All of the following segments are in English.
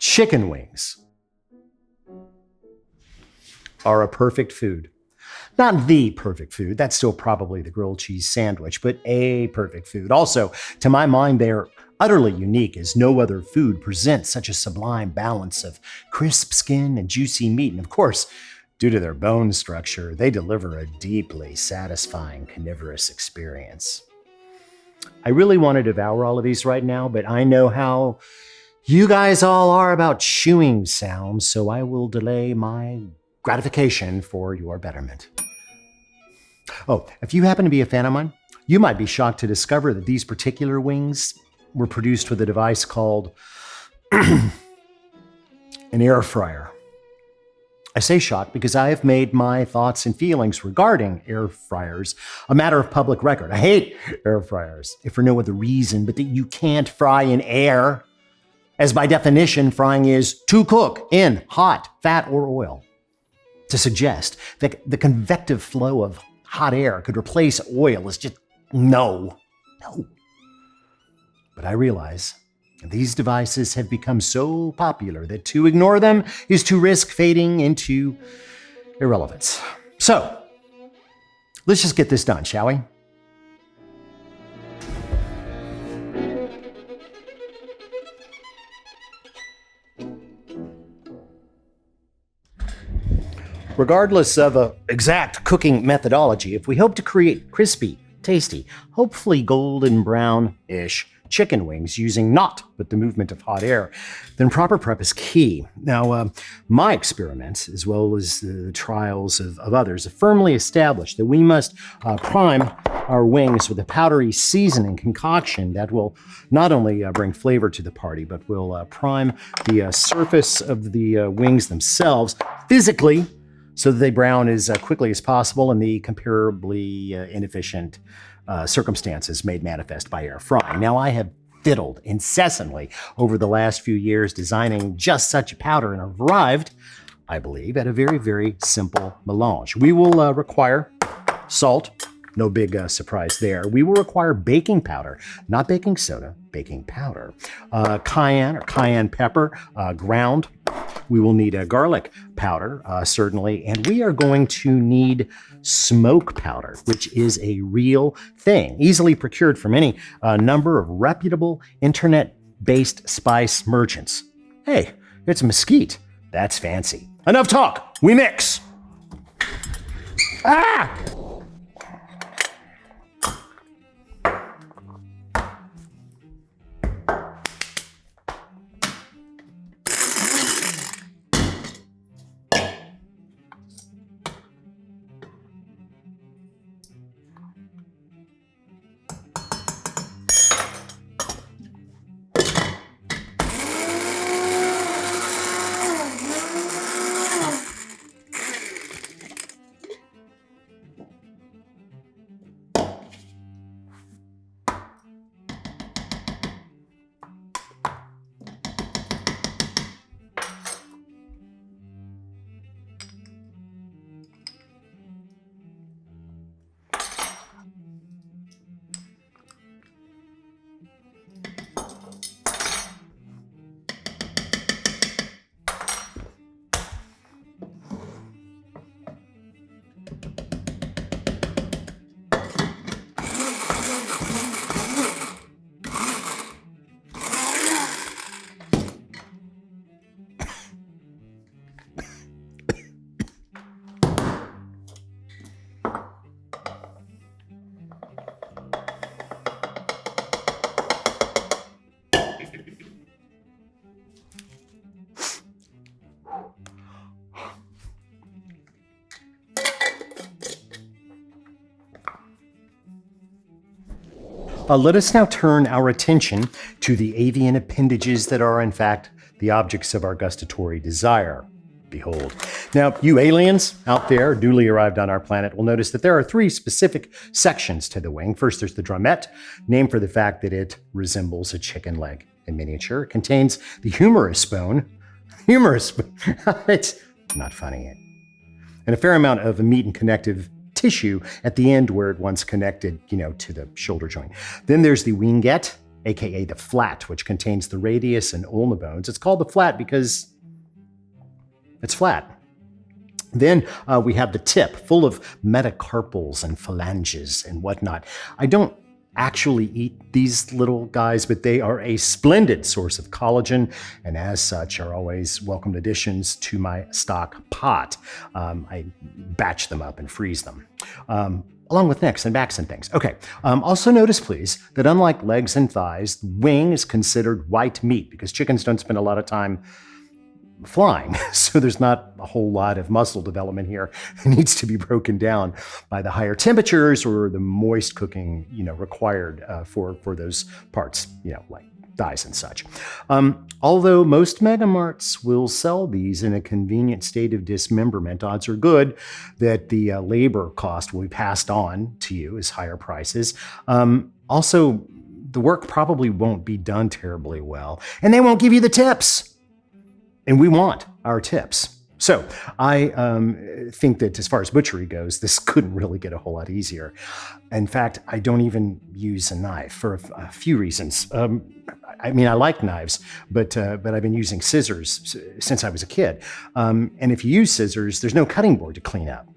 Chicken wings are a perfect food. Not the perfect food, that's still probably the grilled cheese sandwich, but a perfect food. Also, to my mind, they're utterly unique as no other food presents such a sublime balance of crisp skin and juicy meat. And of course, due to their bone structure, they deliver a deeply satisfying carnivorous experience. I really want to devour all of these right now, but I know how you guys all are about chewing sounds, so I will delay my gratification for your betterment. Oh, if you happen to be a fan of mine, you might be shocked to discover that these particular wings were produced with a device called an air fryer. I say shocked because I have made my thoughts and feelings regarding air fryers a matter of public record. I hate air fryers, if for no other reason but that you can't fry in air, as by definition, frying is to cook in hot fat or oil. To suggest that the convective flow of hot air could replace oil is just no. But I realize these devices have become so popular that to ignore them is to risk fading into irrelevance. So, let's just get this done, shall we? Regardless of an exact cooking methodology, if we hope to create crispy, tasty, hopefully golden brown-ish chicken wings using naught but the movement of hot air, then proper prep is key. Now, my experiments, as well as the trials of others, have firmly established that we must prime our wings with a powdery seasoning concoction that will not only bring flavor to the party, but will prime the surface of the wings themselves physically, so that they brown as quickly as possible in the comparably inefficient circumstances made manifest by air frying. Now, I have fiddled incessantly over the last few years designing just such a powder, and have arrived, I believe, at a very, very simple melange. We will require salt. No big surprise there. We will require baking powder, not baking soda, baking powder. Cayenne or cayenne pepper, ground. We will need a garlic powder, certainly. And we are going to need smoke powder, which is a real thing, easily procured from any number of reputable internet-based spice merchants. Hey, it's mesquite. That's fancy. Enough talk. We mix. Ah! Let us now turn our attention to the avian appendages that are, in fact, the objects of our gustatory desire. Behold. Now, you aliens out there, duly arrived on our planet, will notice that there are three specific sections to the wing. First, there's the drumette, named for the fact that it resembles a chicken leg in miniature. It contains the humerus bone. It's not funny. And a fair amount of meat and connective tissue at the end where it once connected, to the shoulder joint. Then there's the wingette aka the flat, which contains the radius and ulna bones. It's called the flat because it's flat. Then we have the tip, full of metacarpals and phalanges and whatnot. I don't actually eat these little guys, but they are a splendid source of collagen, and as such are always welcomed additions to my stock pot. I batch them up and freeze them. Along with necks and backs and things. Okay, also notice please that unlike legs and thighs, the wing is considered white meat because chickens don't spend a lot of time flying. So there's not a whole lot of muscle development here. It needs to be broken down by the higher temperatures or the moist cooking, required for those parts, like thighs and such. Although most megamarts will sell these in a convenient state of dismemberment, odds are good that the labor cost will be passed on to you as higher prices. Also, the work probably won't be done terribly well, and they won't give you the tips. And we want our tips. So I think that as far as butchery goes, this couldn't really get a whole lot easier. In fact, I don't even use a knife for a few reasons. I like knives, but I've been using scissors since I was a kid. And if you use scissors, there's no cutting board to clean up.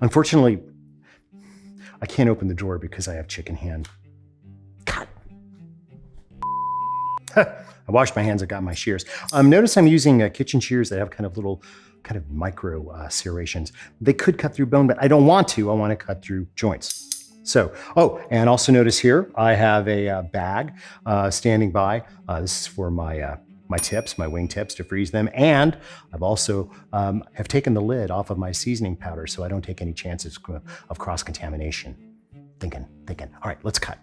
Unfortunately, I can't open the drawer because I have chicken hand. Cut. I washed my hands, I got my shears. Notice I'm using kitchen shears that have kind of micro serrations. They could cut through bone, but I don't want to. I want to cut through joints. So, and also notice here, I have a bag standing by. This is for my tips, my wing tips, to freeze them. And I've also have taken the lid off of my seasoning powder so I don't take any chances of cross-contamination. Thinking. All right, let's cut.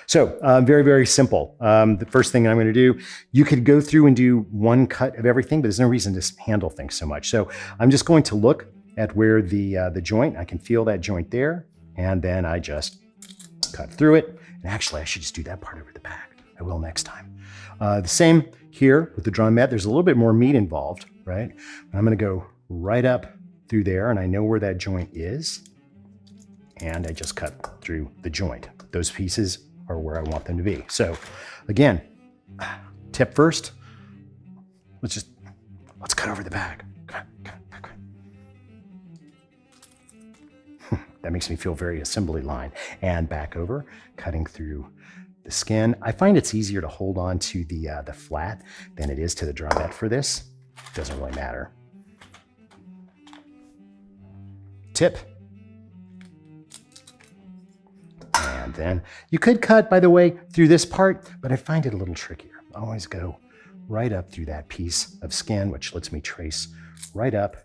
So very, very simple. The first thing I'm going to do, you could go through and do one cut of everything, but there's no reason to handle things so much. So I'm just going to look at where the joint, I can feel that joint there, and then I just cut through it. And actually, I should just do that part over the back. I will next time. The same here with the drumette. There's a little bit more meat involved, right? I'm going to go right up through there, and I know where that joint is. And I just cut through the joint. Those pieces are where I want them to be. So again, tip first, let's cut over the bag. That makes me feel very assembly line. And back over, cutting through the skin. I find it's easier to hold on to the flat than it is to the drumette for this. Doesn't really matter. Tip. And then you could cut, by the way, through this part, but I find it a little trickier. I always go right up through that piece of skin, which lets me trace right up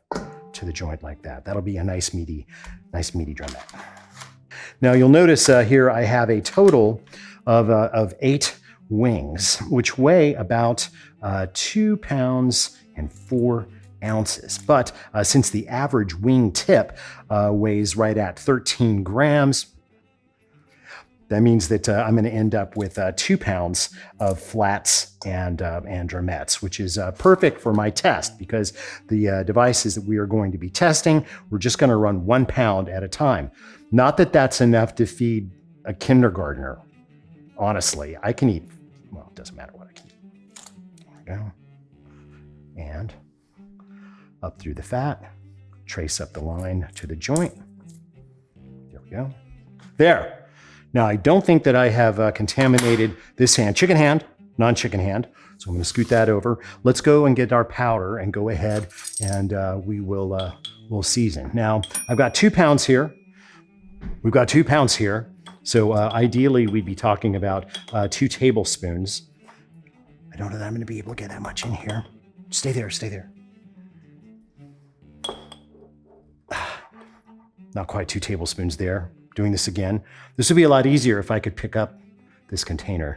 to the joint like that. That'll be a nice meaty drumette. Now you'll notice here I have a total of 8 wings, which weigh about 2 pounds and 4 ounces. But since the average wing tip weighs right at 13 grams, that means that I'm going to end up with 2 pounds of flats and drumettes, which is perfect for my test because the devices that we are going to be testing, we're just going to run 1 pound at a time. Not that that's enough to feed a kindergartner. Honestly, I can eat, well, it doesn't matter what I can eat. There we go. And up through the fat, trace up the line to the joint. There we go. There. Now, I don't think that I have contaminated this hand. Chicken hand, non-chicken hand. So I'm going to scoot that over. Let's go and get our powder and go ahead and we'll season. Now, I've got 2 pounds here. We've got 2 pounds here. So ideally, we'd be talking about 2 tablespoons. I don't know that I'm going to be able to get that much in here. Stay there, stay there. Not quite 2 tablespoons there. Doing this again. This would be a lot easier if I could pick up this container.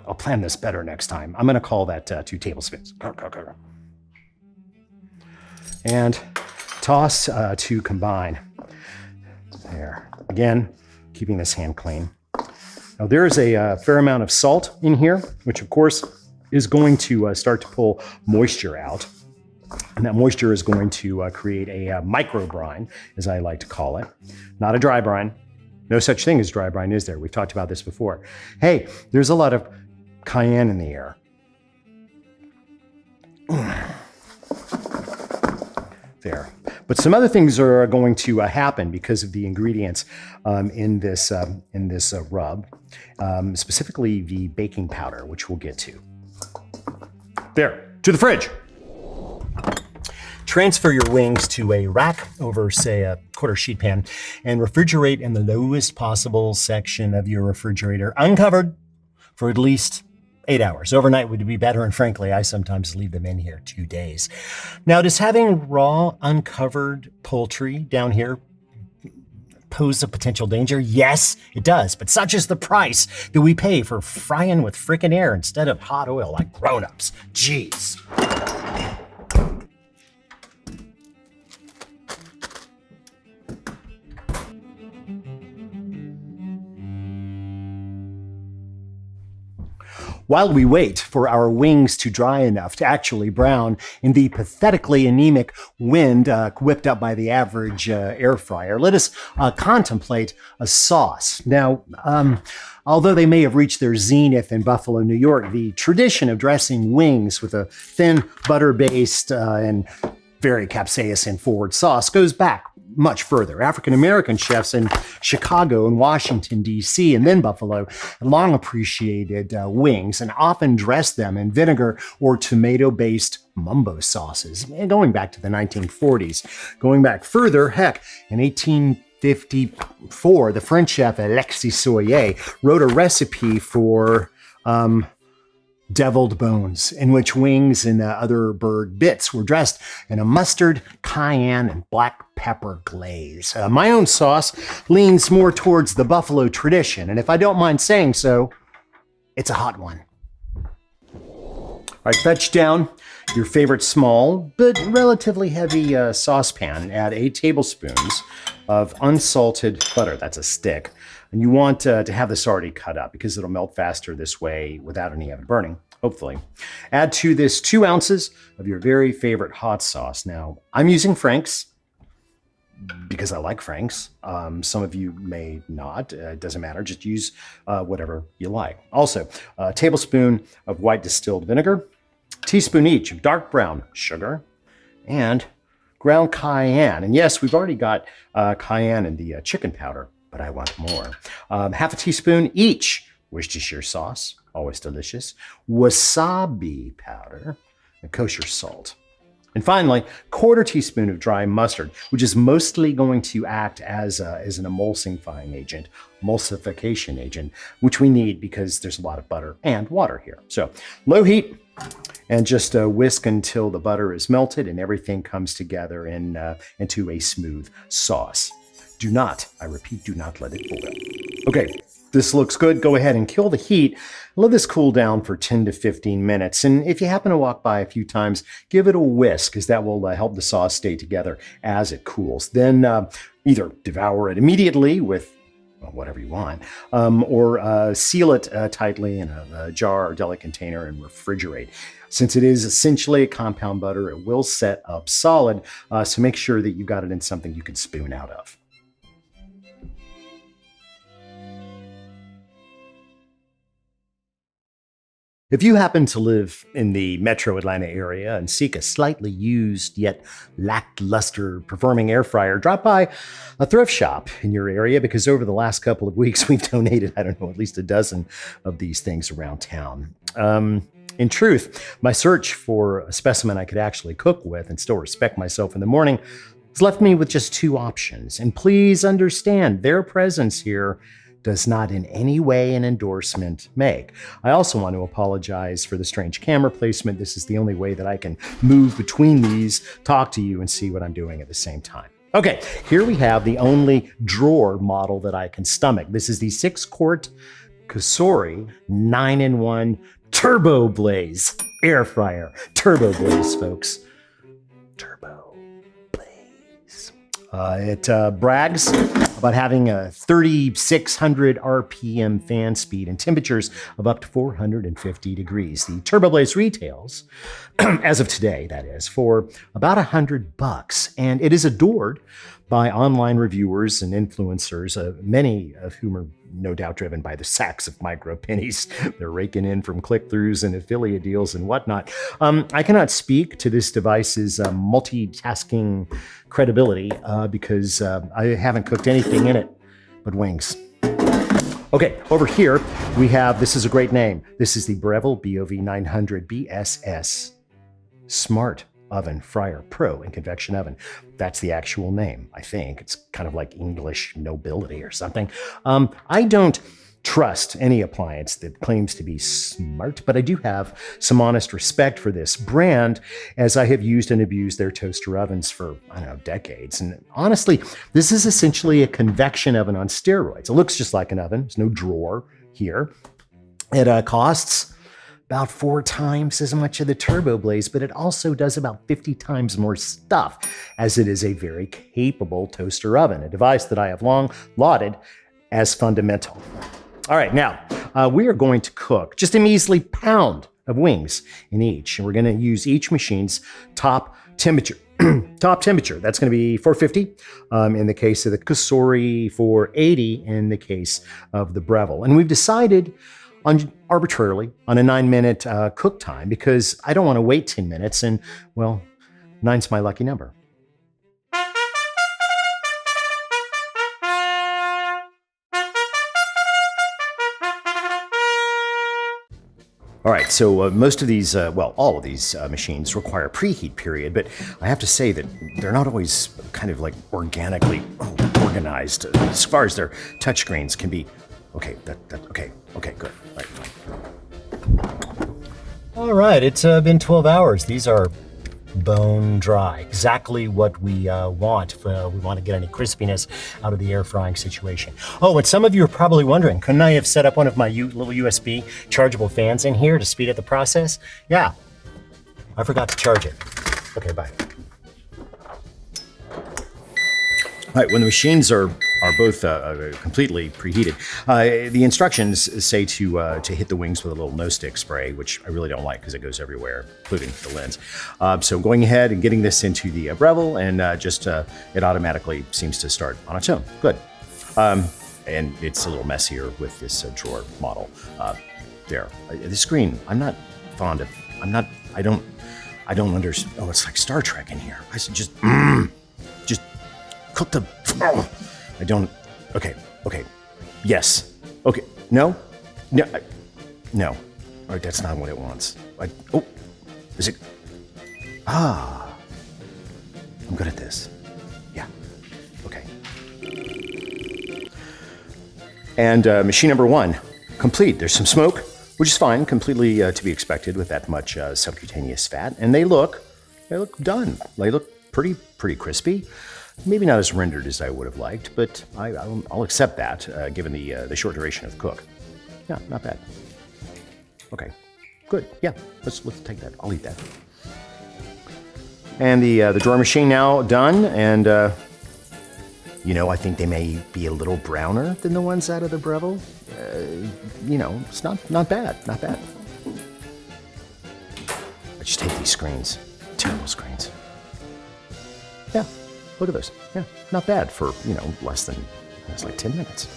I'll plan this better next time. I'm going to call that 2 tablespoons. And toss to combine. There. Again, keeping this hand clean. Now there is a fair amount of salt in here, which of course is going to start to pull moisture out. And that moisture is going to create a micro brine, as I like to call it. Not a dry brine, No such thing as dry brine, is there? We've talked about this before. Hey, there's a lot of cayenne in the air. There. But some other things are going to happen because of the ingredients in this rub, specifically the baking powder, which we'll get to. There, to the fridge. Transfer your wings to a rack over, say, a quarter sheet pan and refrigerate in the lowest possible section of your refrigerator, uncovered, for at least 8 hours. Overnight would be better, and frankly, I sometimes leave them in here 2 days. Now, does having raw, uncovered poultry down here pose a potential danger? Yes, it does, but such is the price that we pay for frying with frickin' air instead of hot oil like grown-ups. Jeez. While we wait for our wings to dry enough to actually brown in the pathetically anemic wind whipped up by the average air fryer, let us contemplate a sauce. Now, although they may have reached their zenith in Buffalo, New York, the tradition of dressing wings with a thin butter-based and very capsaicin-forward sauce goes back much further. African-American chefs in Chicago and Washington, D.C., and then Buffalo long appreciated wings and often dressed them in vinegar or tomato-based mumbo sauces, going back to the 1940s. Going back further, heck, in 1854, the French chef Alexis Soyer wrote a recipe for deviled bones, in which wings and other bird bits were dressed in a mustard, cayenne, and black pepper glaze. My own sauce leans more towards the Buffalo tradition, and if I don't mind saying so, it's a hot one. All right, fetch down your favorite small but relatively heavy saucepan. Add 8 tablespoons of unsalted butter. That's a stick. And you want to have this already cut up because it'll melt faster this way without any of it burning, hopefully. Add to this 2 ounces of your very favorite hot sauce. Now, I'm using Frank's because I like Frank's. Some of you may not. It doesn't matter. Just use whatever you like. Also, a tablespoon of white distilled vinegar, teaspoon each of dark brown sugar, and ground cayenne. And yes, we've already got cayenne in the chicken powder, but I want more. Half a teaspoon each Worcestershire sauce, always delicious, wasabi powder, and kosher salt. And finally, quarter teaspoon of dry mustard, which is mostly going to act as an emulsifying agent, which we need because there's a lot of butter and water here. So low heat, and just whisk until the butter is melted and everything comes together into a smooth sauce. Do not, I repeat, do not let it boil. Okay, this looks good. Go ahead and kill the heat. Let this cool down for 10 to 15 minutes. And if you happen to walk by a few times, give it a whisk, because that will help the sauce stay together as it cools. Then either devour it immediately with whatever you want, or seal it tightly in a jar or deli container and refrigerate. Since it is essentially a compound butter, it will set up solid, so make sure that you got it in something you can spoon out of. If you happen to live in the metro Atlanta area and seek a slightly used yet lackluster performing air fryer, drop by a thrift shop in your area, because over the last couple of weeks we've donated, at least a dozen of these things around town. In truth, my search for a specimen I could actually cook with and still respect myself in the morning has left me with just 2 options. And please understand, their presence here does not in any way an endorsement make. I also want to apologize for the strange camera placement. This is the only way that I can move between these, talk to you, and see what I'm doing at the same time. Okay, here we have the only drawer model that I can stomach. This is the 6-quart Cosori 9-in-1 Turbo Blaze air fryer. Turbo Blaze, folks. Turbo Blaze. It brags about having a 3,600 RPM fan speed and temperatures of up to 450 degrees. The Turbo Blaze retails, as of today, that is, for about $100, and it is adored by online reviewers and influencers, many of whom are no doubt driven by the sacks of micro pennies they're raking in from click-throughs and affiliate deals and whatnot. I cannot speak to this device's multitasking credibility because I haven't cooked anything in it but wings. Okay, over here we have, this is a great name. This is the Breville BOV900 BSS Smart Oven Fryer Pro and Convection Oven. That's the actual name, I think. It's kind of like English nobility or something. I don't trust any appliance that claims to be smart, but I do have some honest respect for this brand, as I have used and abused their toaster ovens for, I don't know, decades. And honestly, this is essentially a convection oven on steroids. It looks just like an oven. There's no drawer here. It costs about 4 times as much of the Turbo Blaze, but it also does about 50 times more stuff, as it is a very capable toaster oven, a device that I have long lauded as fundamental. All right, now we are going to cook just a measly pound of wings in each, and we're going to use each machine's top temperature. Top temperature, that's going to be 450 in the case of the Cosori, 480 in the case of the Breville. And we've decided arbitrarily on a 9-minute cook time because I don't want to wait 10 minutes, and, well, 9's my lucky number. All right, so most of these, all of these machines require a preheat period, but I have to say that they're not always kind of like organically organized as far as their touchscreens can be. Okay, okay, good. All right, fine. All right, it's been 12 hours. These are bone dry, exactly what we want if we want to get any crispiness out of the air frying situation. Oh, and some of you are probably wondering, couldn't I have set up one of my little USB chargeable fans in here to speed up the process? Yeah, I forgot to charge it. Okay, bye. All right, when the machines are both completely preheated, the instructions say to hit the wings with a little no-stick spray, which I really don't like because it goes everywhere, including the lens. So going ahead and getting this into the Breville, and it automatically seems to start on its own. Good. And it's a little messier with this drawer model there. The screen, I'm not fond of. I don't understand. Oh, it's like Star Trek in here. I said just cook the. Oh, I don't. Okay. Yes. Okay. No. No. All right, that's not what it wants. Is it? I'm good at this. Yeah. Okay. And machine number 1, complete. There's some smoke, which is fine, completely to be expected with that much subcutaneous fat. And they look done. They look pretty crispy. Maybe not as rendered as I would have liked, but I'll accept that given the short duration of cook. Yeah, not bad. Okay, good. Yeah, let's take that. I'll eat that. And the drawer machine now done, and I think they may be a little browner than the ones out of the Breville. It's not bad. I just hate these screens. Terrible screens. Yeah. Look at those. Yeah, not bad for, less than, it's like 10 minutes.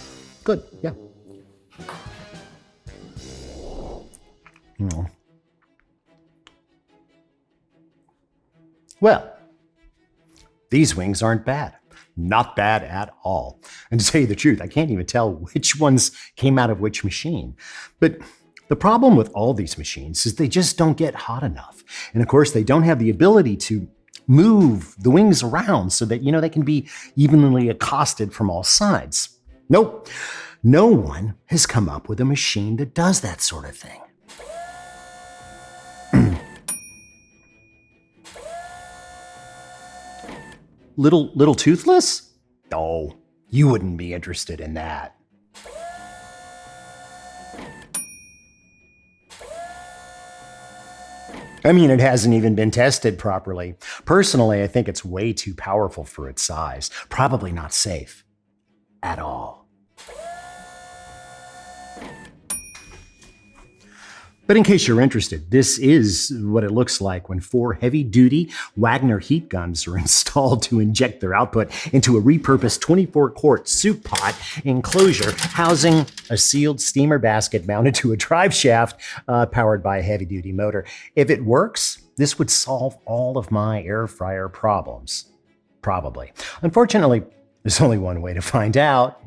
Good, yeah. Well, these wings aren't bad. Not bad at all. And to tell you the truth, I can't even tell which ones came out of which machine. But the problem with all these machines is they just don't get hot enough. And of course, they don't have the ability to move the wings around so that, they can be evenly accosted from all sides. Nope. No one has come up with a machine that does that sort of thing. Little toothless? Oh, you wouldn't be interested in that. I mean, it hasn't even been tested properly. Personally, I think it's way too powerful for its size. Probably not safe at all. But in case you're interested, this is what it looks like when 4 heavy-duty Wagner heat guns are installed to inject their output into a repurposed 24-quart soup pot enclosure housing a sealed steamer basket mounted to a drive shaft powered by a heavy-duty motor. If it works, this would solve all of my air fryer problems. Probably. Unfortunately, there's only one way to find out.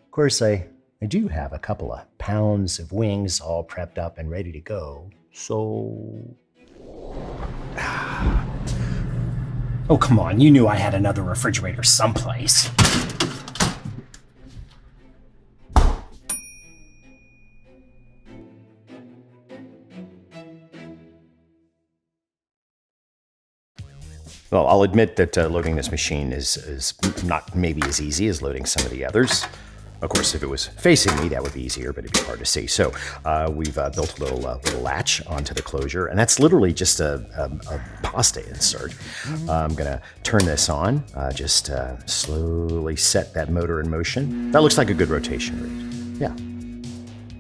Of course, I do have a couple of pounds of wings all prepped up and ready to go, so... Oh, come on, you knew I had another refrigerator someplace. Well, I'll admit that loading this machine is not maybe as easy as loading some of the others. Of course, if it was facing me, that would be easier, but it'd be hard to see. So we've built a little latch onto the closure, and that's literally just a pasta insert. I'm going to turn this on, just slowly set that motor in motion. That looks like a good rotation rate. Yeah.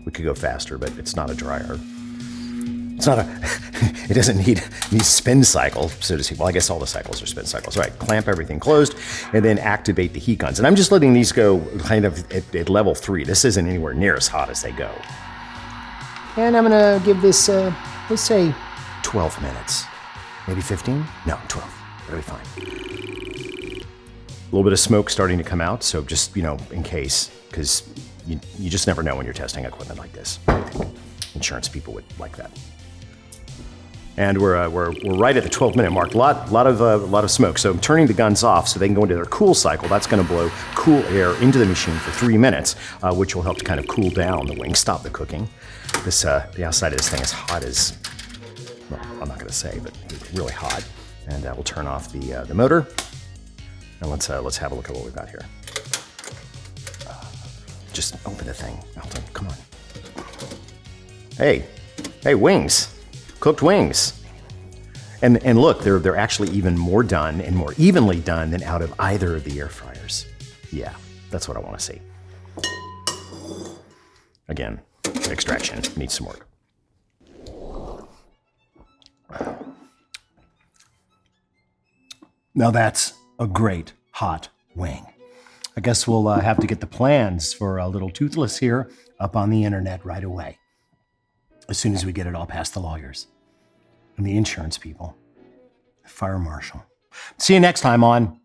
We could go faster, but it's not a dryer. It's not it doesn't need spin cycle, so to speak. Well, I guess all the cycles are spin cycles. All right, clamp everything closed and then activate the heat guns. And I'm just letting these go kind of at level 3. This isn't anywhere near as hot as they go. And I'm gonna give this, let's say 12 minutes. Maybe 15? No, 12. That'll be fine. A little bit of smoke starting to come out, so just, in case, because you just never know when you're testing equipment like this. Insurance people would like that. And we're right at the 12-minute mark. A lot of smoke. So I'm turning the guns off so they can go into their cool cycle. That's going to blow cool air into the machine for 3 minutes, which will help to kind of cool down the wings, stop the cooking. The outside of this thing is hot as, well, I'm not going to say, but really hot. And we'll turn off the motor. And let's have a look at what we've got here. Just open the thing, Alton. Come on. Hey, wings. Cooked wings. And look, they're actually even more done and more evenly done than out of either of the air fryers. Yeah, that's what I want to see. Again, extraction needs some work. Now that's a great hot wing. I guess we'll have to get the plans for a little toothless here up on the internet right away. As soon as we get it all past the lawyers and the insurance people, the fire marshal. See you next time on